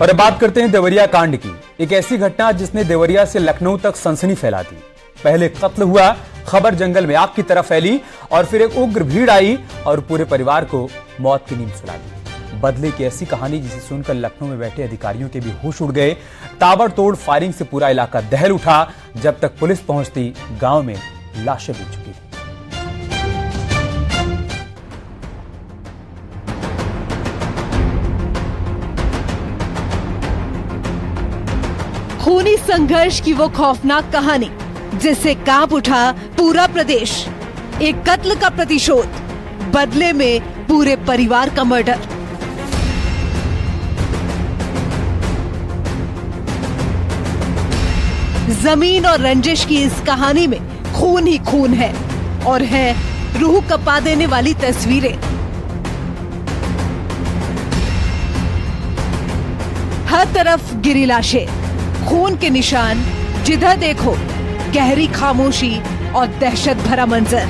और अब बात करते हैं देवरिया कांड की। एक ऐसी घटना जिसने देवरिया से लखनऊ तक सनसनी फैला दी। पहले कत्ल हुआ, खबर जंगल में आग की तरह फैली और फिर एक उग्र भीड़ आई और पूरे परिवार को मौत की नींद सुला दी। बदले की ऐसी कहानी जिसे सुनकर लखनऊ में बैठे अधिकारियों के भी होश उड़ गए। ताबड़तोड़ फायरिंग से पूरा इलाका दहल उठा। जब तक पुलिस पहुंचती गांव में लाशें बिछ चुकी थी। खूनी संघर्ष की वो खौफनाक कहानी जिससे कांप उठा पूरा प्रदेश। एक कत्ल का प्रतिशोध, बदले में पूरे परिवार का मर्डर। जमीन और रंजिश की इस कहानी में खून ही खून है और है रूह कपा देने वाली तस्वीरें। हर तरफ गिरी लाशें, खून के निशान, जिधर देखो गहरी खामोशी और दहशत भरा मंजर।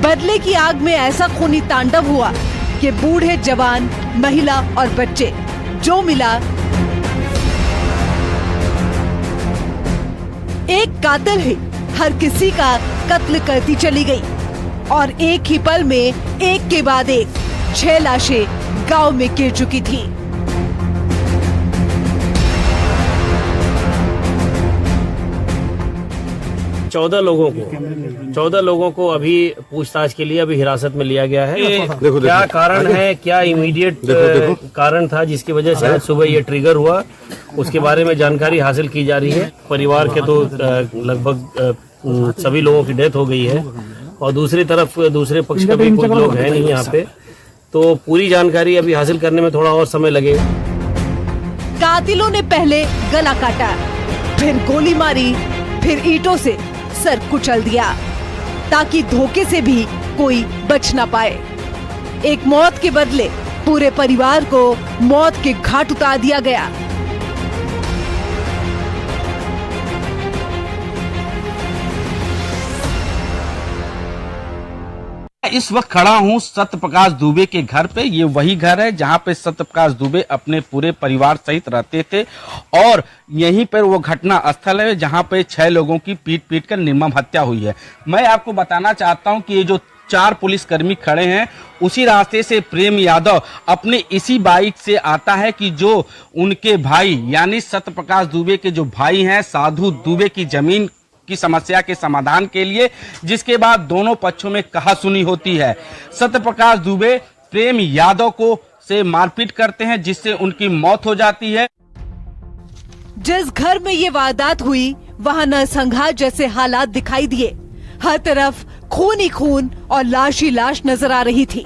बदले की आग में ऐसा खूनी तांडव हुआ कि बूढ़े, जवान, महिला और बच्चे जो मिला एक कातिल ही हर किसी का कत्ल करती चली गई और एक ही पल में एक के बाद एक 6 लाशें गांव में गिर चुकी थी। चौदह लोगों को अभी पूछताछ के लिए अभी हिरासत में लिया गया है। क्या कारण है, क्या इमीडिएट कारण था जिसकी वजह से आज सुबह ये ट्रिगर हुआ, उसके बारे में जानकारी हासिल की जा रही है। परिवार के तो लगभग सभी लोगों की डेथ हो गई है और दूसरी तरफ दूसरे पक्ष का भी कुछ लोग हैं नहीं यहाँ पे, तो पूरी जानकारी अभी हासिल करने में थोड़ा और समय लगेगा। कातिलों ने पहले गला काटा, फिर गोली मारी, फिर ईंटों से सर कुचल दिया ताकि धोखे से भी कोई बच ना पाए। एक मौत के बदले पूरे परिवार को मौत के घाट उतार दिया गया। इस वक्त खड़ा हूं सत्य प्रकाश दुबे के घर पे। ये वही घर है जहां पे सत्य प्रकाश दुबे अपने पूरे परिवार सहित रहते थे और यहीं पर वो घटना स्थल है जहां पे 6 लोगों की पीट कर निर्मम हत्या हुई है। मैं आपको बताना चाहता हूं कि ये जो 4 पुलिसकर्मी खड़े हैं, उसी रास्ते से प्रेम यादव अपने इसी बाइक से आता है कि जो उनके भाई यानी सत्य प्रकाश दुबे के जो भाई हैं साधु दुबे की जमीन की समस्या के समाधान के लिए, जिसके बाद दोनों पक्षों में कहासुनी होती है। सत्य प्रकाश दुबे प्रेम यादव को से मारपीट करते हैं जिससे उनकी मौत हो जाती है। जिस घर में ये वारदात हुई वहां नरसंहार जैसे हालात दिखाई दिए। हर तरफ खून ही खून और लाश ही लाश नजर आ रही थी।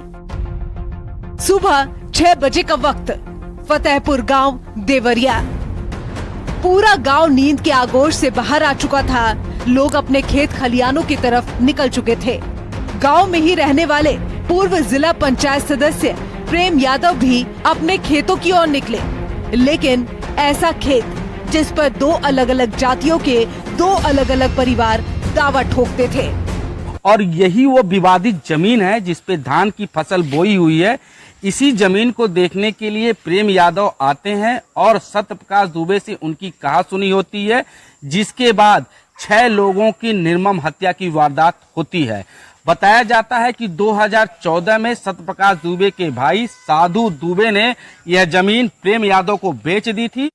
सुबह 6 बजे का वक्त, फतेहपुर गांव देवरिया। पूरा गांव नींद के आगोश से बाहर आ चुका था। लोग अपने खेत खलियानों की तरफ निकल चुके थे। गांव में ही रहने वाले पूर्व जिला पंचायत सदस्य प्रेम यादव भी अपने खेतों की ओर निकले, लेकिन ऐसा खेत जिस पर 2 अलग अलग जातियों के 2 अलग अलग परिवार दावा ठोकते थे। और यही वो विवादित जमीन है जिसपे धान की फसल बोई हुई है। इसी जमीन को देखने के लिए प्रेम यादव आते हैं और सत्य प्रकाश दुबे से उनकी कहासुनी होती है, जिसके बाद 6 लोगों की निर्मम हत्या की वारदात होती है। बताया जाता है कि 2014 में सत्य प्रकाश दुबे के भाई साधु दुबे ने यह जमीन प्रेम यादव को बेच दी थी।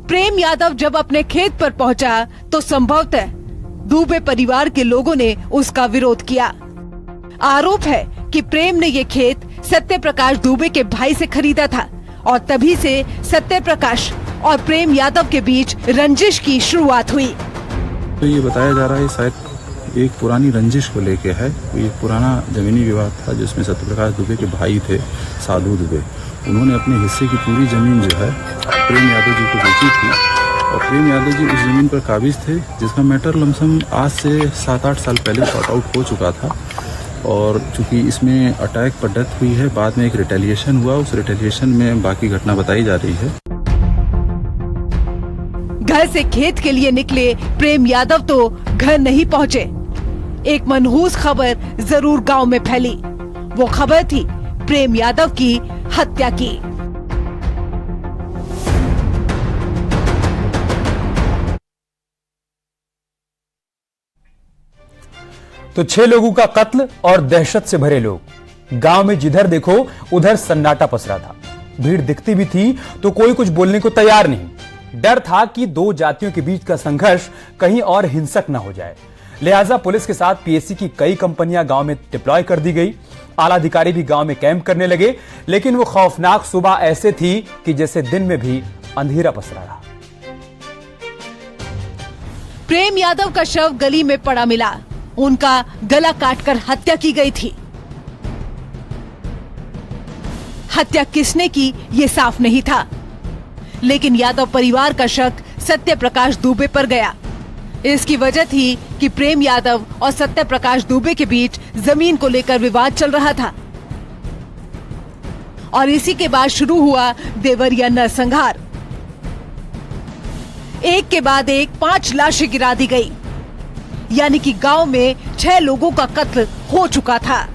प्रेम यादव जब अपने खेत पर पहुंचा तो संभवतः दुबे परिवार के लोगों ने उसका विरोध किया। आरोप है कि प्रेम ने ये खेत सत्य प्रकाश दुबे के भाई से खरीदा था और तभी से सत्य प्रकाश और प्रेम यादव के बीच रंजिश की शुरुआत हुई। तो ये बताया जा रहा है शायद एक पुरानी रंजिश को लेके है। ये पुराना जमीनी विवाद था जिसमें सत्य प्रकाश दुबे के भाई थे साधु दुबे। उन्होंने अपने हिस्से की पूरी जमीन जो है प्रेम यादव जी को बेची थी और प्रेम यादव जी उस जमीन पर काबिज थे, जिसका मैटर लमसम आज से 7-8 साल पहले सॉर्ट आउट हो चुका था। और चूंकि इसमें अटैक पर डेथ हुई है, बाद में एक रिटेलिएशन हुआ, उस रिटेलिएशन में बाकी घटना बताई जा रही है। घर से खेत के लिए निकले प्रेम यादव तो घर नहीं पहुंचे। एक मनहूस खबर जरूर गांव में फैली। वो खबर थी प्रेम यादव की हत्या की। तो 6 लोगों का कत्ल और दहशत से भरे लोग। गांव में जिधर देखो उधर सन्नाटा पसरा था। भीड़ दिखती भी थी तो कोई कुछ बोलने को तैयार नहीं। डर था कि दो जातियों के बीच का संघर्ष कहीं और हिंसक न हो जाए। लिहाजा पुलिस के साथ पीएसी की कई कंपनियां गांव में डिप्लॉय कर दी गई। आला अधिकारी भी गांव में कैंप करने लगे, लेकिन वो खौफनाक सुबह ऐसे थी कि जैसे दिन में भी अंधेरा पसरा रहा। प्रेम यादव का शव गली में पड़ा मिला। उनका गला काटकर हत्या की गई थी। हत्या किसने की ये साफ नहीं था, लेकिन यादव परिवार का शक सत्य प्रकाश दुबे पर गया। इसकी वजह थी कि प्रेम यादव और सत्य प्रकाश दुबे के बीच जमीन को लेकर विवाद चल रहा था और इसी के बाद शुरू हुआ देवरिया नरसंहार। एक के बाद एक 5 लाशें गिरा दी गई, यानी कि गांव में 6 लोगों का कत्ल हो चुका था।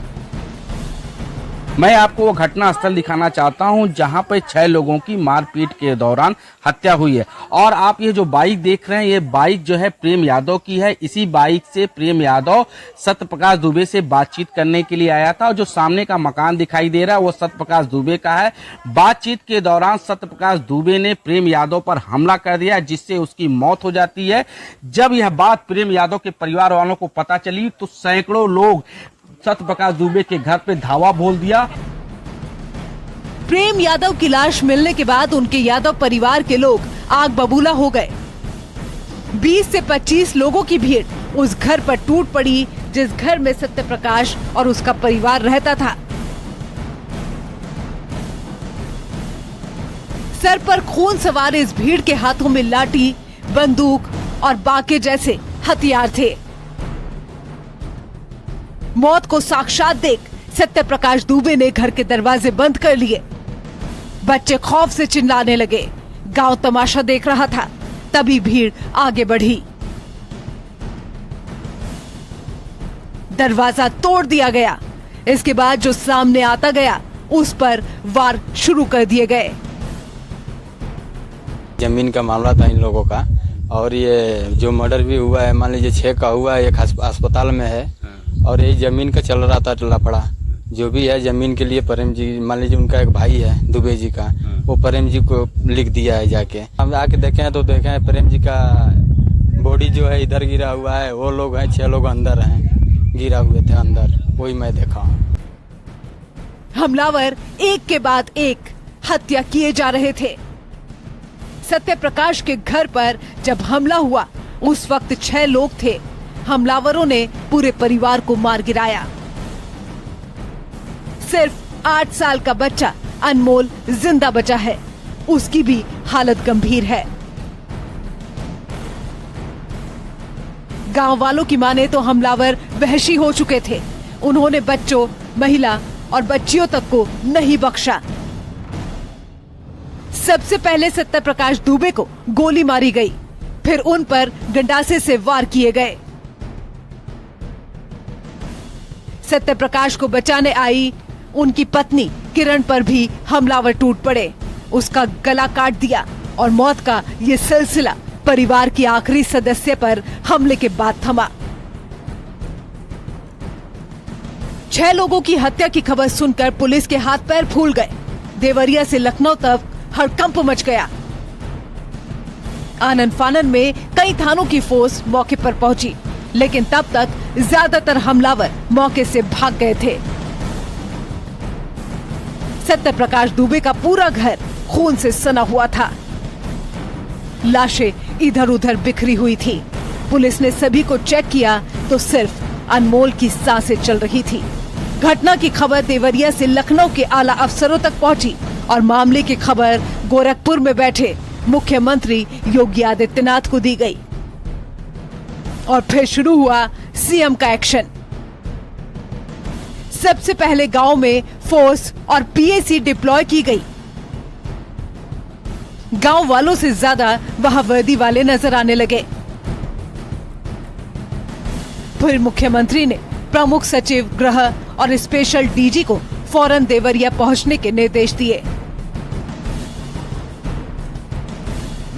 मैं आपको वो घटना स्थल दिखाना चाहता हूं जहां पर 6 लोगों की मारपीट के दौरान हत्या हुई है। और आप ये जो बाइक देख रहे हैं, ये बाइक जो है प्रेम यादव की है। इसी बाइक से प्रेम यादव सत्य प्रकाश दुबे से बातचीत करने के लिए आया था। और जो सामने का मकान दिखाई दे रहा है वो सत्य प्रकाश दुबे का है। बातचीत के दौरान सत्य प्रकाश दुबे ने प्रेम यादव पर हमला कर दिया, जिससे उसकी मौत हो जाती है। जब यह बात प्रेम यादव के परिवार वालों को पता चली तो सैकड़ों लोग सत्य प्रकाश दुबे के घर पे धावा बोल दिया। प्रेम यादव की लाश मिलने के बाद उनके यादव परिवार के लोग आग बबूला हो गए। 20 से 25 लोगों की भीड़ उस घर पर टूट पड़ी जिस घर में सत्य प्रकाश और उसका परिवार रहता था। सर पर खून सवार इस भीड़ के हाथों में लाठी, बंदूक और बाके जैसे हथियार थे। मौत को साक्षात देख सत्य प्रकाश दुबे ने घर के दरवाजे बंद कर लिए। बच्चे खौफ से चिल्लाने लगे। गांव तमाशा देख रहा था। तभी भीड़ आगे बढ़ी। दरवाजा तोड़ दिया गया। इसके बाद जो सामने आता गया उस पर वार शुरू कर दिए गए। जमीन का मामला था इन लोगों का, और ये जो मर्डर भी हुआ है, मान लीजिए 6 का हुआ है, एक अस्पताल में है, और ये जमीन का चल रहा था लफड़ा। जो भी है जमीन के लिए प्रेम जी, मान लीजिए उनका एक भाई है दुबे जी का, वो प्रेम जी को लिख दिया है। जाके हम आके देखे हैं तो देखे हैं प्रेम जी का बॉडी जो है इधर गिरा हुआ है। वो लोग हैं 6 लोग अंदर हैं, गिरा हुए थे अंदर, वही मैं देखा हूँ। हमलावर एक के बाद एक हत्या किए जा रहे थे। सत्य प्रकाश के घर पर जब हमला हुआ उस वक्त 6 लोग थे। हमलावरों ने पूरे परिवार को मार गिराया। सिर्फ 8 साल का बच्चा अनमोल जिंदा बचा है। उसकी भी हालत गंभीर है। गांव वालों की माने तो हमलावर वहशी हो चुके थे। उन्होंने बच्चों, महिला और बच्चियों तक को नहीं बख्शा। सबसे पहले सत्य प्रकाश दुबे को गोली मारी गई, फिर उन पर गंडासे से वार किए गए। सत्य प्रकाश को बचाने आई उनकी पत्नी किरण पर भी हमलावर टूट पड़े। उसका गला काट दिया और मौत का ये सिलसिला परिवार की आखिरी सदस्य पर हमले के बाद थमा। 6 लोगों की हत्या की खबर सुनकर पुलिस के हाथ पैर फूल गए। देवरिया से लखनऊ तक हड़कंप मच गया। आनन फानन में कई थानों की फोर्स मौके पर पहुंची, लेकिन तब तक ज्यादातर हमलावर मौके से भाग गए थे। सत्य प्रकाश दुबे का पूरा घर खून से सना हुआ था। लाशें इधर उधर बिखरी हुई थी। पुलिस ने सभी को चेक किया तो सिर्फ अनमोल की सांसें चल रही थी। घटना की खबर देवरिया से लखनऊ के आला अफसरों तक पहुंची और मामले की खबर गोरखपुर में बैठे मुख्यमंत्री योगी आदित्यनाथ को दी गई। और फिर शुरू हुआ सीएम का एक्शन। सबसे पहले गांव में फोर्स और पीएसी डिप्लॉय की गई। गांव वालों से ज्यादा वहां वर्दी वाले नजर आने लगे। फिर मुख्यमंत्री ने प्रमुख सचिव गृह और स्पेशल डीजी को फौरन देवरिया पहुंचने के निर्देश दिए।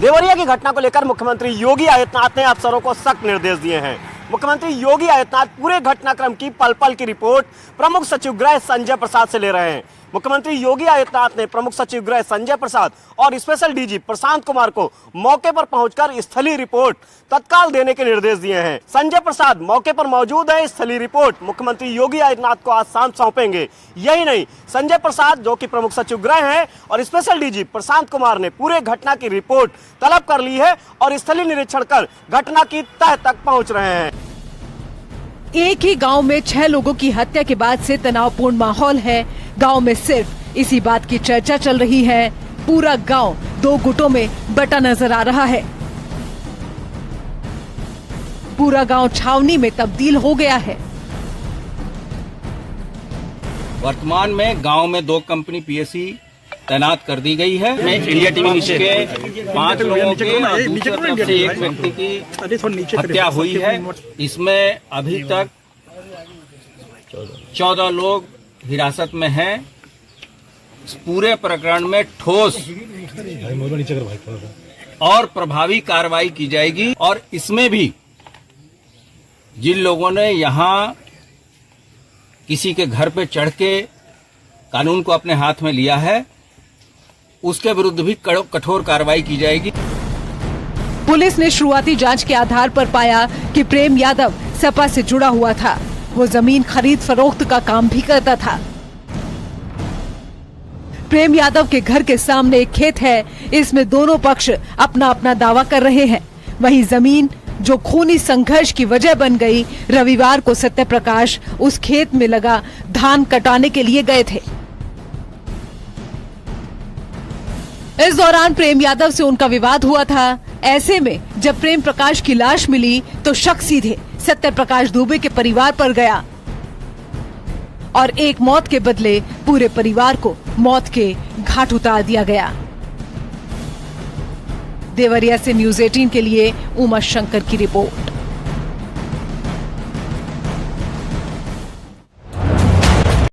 देवरिया की घटना को लेकर मुख्यमंत्री योगी आदित्यनाथ ने अफसरों को सख्त निर्देश दिए हैं। मुख्यमंत्री योगी आदित्यनाथ पूरे घटनाक्रम की पल पल की रिपोर्ट प्रमुख सचिव गृह संजय प्रसाद से ले रहे हैं। मुख्यमंत्री योगी आदित्यनाथ ने प्रमुख सचिव गृह संजय प्रसाद और स्पेशल डीजी प्रशांत कुमार को मौके पर पहुंचकर स्थलीय रिपोर्ट तत्काल देने के निर्देश दिए हैं। संजय प्रसाद मौके पर मौजूद है। स्थलीय रिपोर्ट मुख्यमंत्री योगी आदित्यनाथ को आज शाम सौंपेंगे। यही नहीं, संजय प्रसाद जो कि प्रमुख सचिव गृह हैं और स्पेशल डीजी प्रशांत कुमार ने पूरे घटना की रिपोर्ट तलब कर ली है और स्थलीय निरीक्षण कर घटना की तह तक पहुँच रहे हैं। एक ही गांव में 6 लोगों की हत्या के बाद से तनावपूर्ण माहौल है। गांव में सिर्फ इसी बात की चर्चा चल रही है। पूरा गांव 2 गुटों में बटा नजर आ रहा है। पूरा गांव छावनी में तब्दील हो गया है। वर्तमान में गांव में 2 कंपनी पीएससी तैनात कर दी गई है। इंडिया टीवी के 5 लोगों के और दूसरी तरफ से 1 व्यक्ति की हत्या हुई है। इसमें अभी तक 14 लोग हिरासत में हैं। इस पूरे प्रकरण में ठोस और प्रभावी कार्रवाई की जाएगी और इसमें भी जिन लोगों ने यहाँ किसी के घर पे चढ़ के कानून को अपने हाथ में लिया है उसके विरुद्ध भी कठोर कार्रवाई की जाएगी। पुलिस ने शुरुआती जांच के आधार पर पाया कि प्रेम यादव सपा से जुड़ा हुआ था। वो जमीन खरीद फरोख्त का काम भी करता था। प्रेम यादव के घर के सामने एक खेत है। इसमें दोनों पक्ष अपना अपना दावा कर रहे हैं। वहीं जमीन जो खूनी संघर्ष की वजह बन गई, रविवार को सत्यप्रकाश उस खेत में लगा धान कटाने के लिए गए थे। इस दौरान प्रेम यादव से उनका विवाद हुआ था। ऐसे में जब प्रेम प्रकाश की लाश मिली तो शक सीधे सत्यप्रकाश दुबे के परिवार पर गया और एक मौत के बदले पूरे परिवार को मौत के घाट उतार दिया गया। देवरिया से न्यूज़ 18 के लिए उमा शंकर की रिपोर्ट।